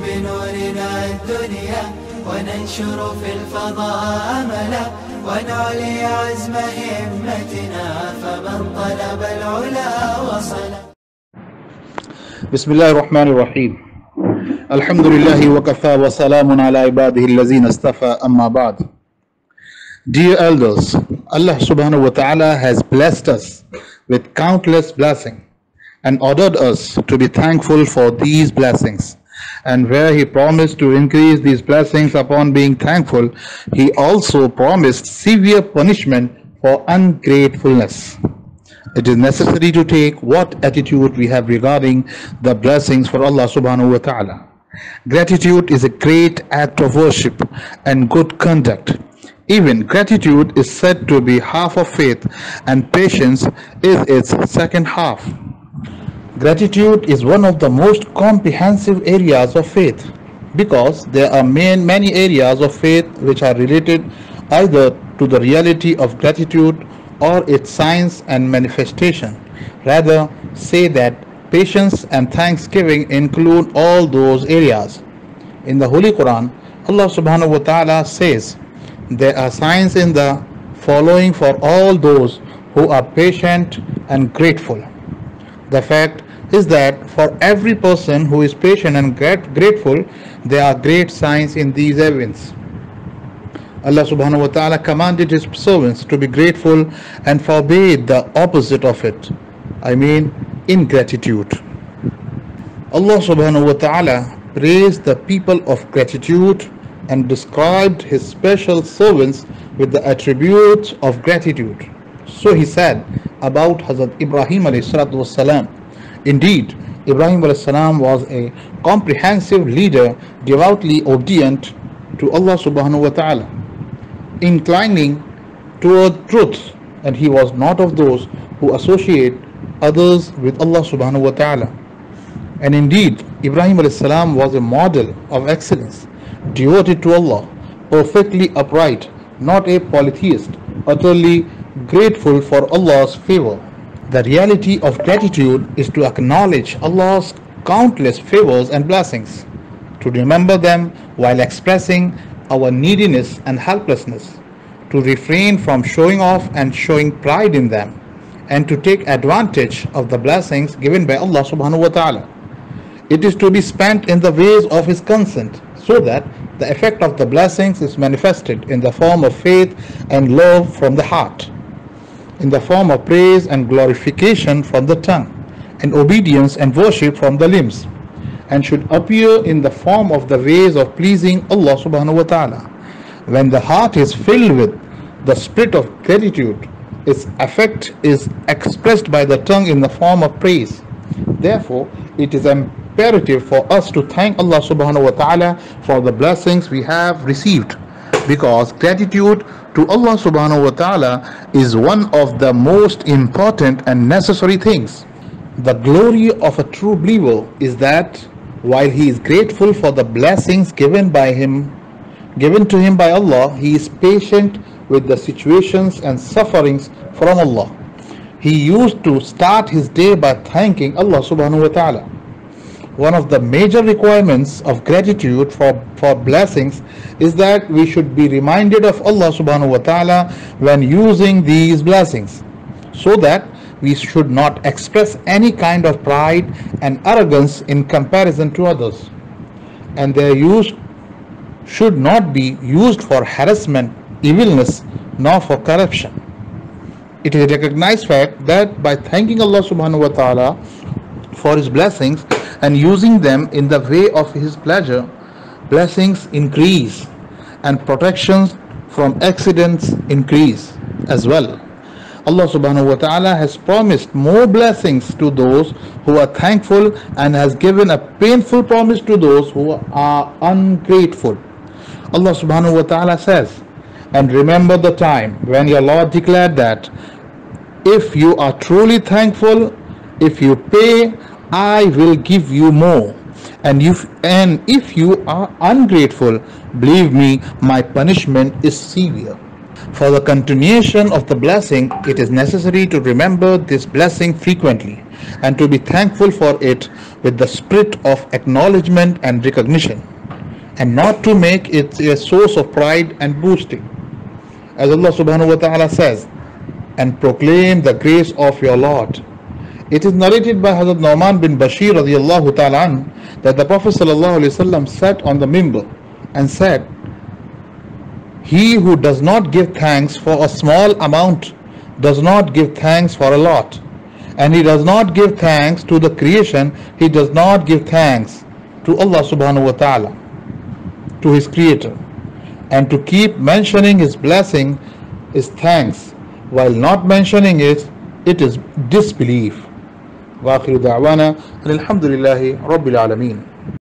بنورنا الدنيا وننشر في الفضاء أملا ونعلي عزم همتنا فمن طلب العلا وصل. بسم الله الرحمن الرحيم. الحمد لله وكفى وسلام على عباده الذين اصطفى أما بعد. Dear elders, Allah subhanahu wa ta'ala has blessed us with countless blessings and ordered us to be thankful for these blessings. And where He promised to increase these blessings upon being thankful, He also promised severe punishment for ungratefulness. It is necessary to take what attitude we have regarding the blessings for Allah subhanahu wa ta'ala. Gratitude is a great act of worship and good conduct. Even gratitude is said to be half of faith, and patience is its second half. Gratitude is one of the most comprehensive areas of faith, because there are many areas of faith which are related either to the reality of gratitude or its signs and manifestation. Rather, say that patience and thanksgiving include all those areas. In the Holy Quran, Allah subhanahu wa ta'ala says, "There are signs in the following for all those who are patient and grateful." The fact is that for every person who is patient and grateful, there are great signs in these events. Allah subhanahu wa ta'ala commanded His servants to be grateful and forbade the opposite of it, I mean ingratitude. Allah subhanahu wa ta'ala praised the people of gratitude and described His special servants with the attributes of gratitude. So He said about Hazrat Ibrahim alayhi salatu wassalam, "Indeed, Ibrahim alayhi salam was a comprehensive leader, devoutly obedient to Allah subhanahu wa ta'ala, inclining toward truth, and he was not of those who associate others with Allah subhanahu wa ta'ala. And indeed, Ibrahim alayhi salam was a model of excellence, devoted to Allah, perfectly upright, not a polytheist, utterly grateful for Allah's favor." The reality of gratitude is to acknowledge Allah's countless favors and blessings, to remember them while expressing our neediness and helplessness, to refrain from showing off and showing pride in them, and to take advantage of the blessings given by Allah subhanahu wa ta'ala. It is to be spent in the ways of His consent, so that the effect of the blessings is manifested in the form of faith and love from the heart, in the form of praise and glorification from the tongue, and obedience and worship from the limbs, and should appear in the form of the ways of pleasing Allah subhanahu wa ta'ala. When the heart is filled with the spirit of gratitude, its effect is expressed by the tongue in the form of praise. Therefore, it is imperative for us to thank Allah subhanahu wa ta'ala for the blessings we have received, because gratitude to Allah subhanahu wa ta'ala is one of the most important and necessary things. The glory of a true believer is that while he is grateful for the blessings given to him by Allah, he is patient with the situations and sufferings from Allah. He used to start his day by thanking Allah subhanahu wa ta'ala. One of the major requirements of gratitude for blessings is that we should be reminded of Allah subhanahu wa ta'ala when using these blessings, so that we should not express any kind of pride and arrogance in comparison to others, and their use should not be used for harassment, evilness, nor for corruption. It is a recognized fact that by thanking Allah subhanahu wa ta'ala for His blessings and using them in the way of His pleasure, blessings increase and protections from accidents increase as well. Allah subhanahu wa ta'ala has promised more blessings to those who are thankful and has given a painful promise to those who are ungrateful. Allah subhanahu wa ta'ala says, "And remember the time when your Lord declared that if you are truly thankful, if you pay, I will give you more. And if you are ungrateful, believe me, my punishment is severe." For the continuation of the blessing, it is necessary to remember this blessing frequently and to be thankful for it with the spirit of acknowledgement and recognition, and not to make it a source of pride and boasting. As Allah subhanahu wa ta'ala says, and proclaim the grace of your Lord. It is narrated by Hazrat Nu'man bin Bashir radiyallahu ta'ala an, that the Prophet sallallahu alaihi wasallam sat on the minbar and said, he who does not give thanks for a small amount does not give thanks for a lot, and he does not give thanks to the creation, he does not give thanks to Allah subhanahu wa ta'ala, to his creator. And to keep mentioning his blessing is thanks, while not mentioning it, it is disbelief. وآخر دعوانا الحمد لله رب العالمين.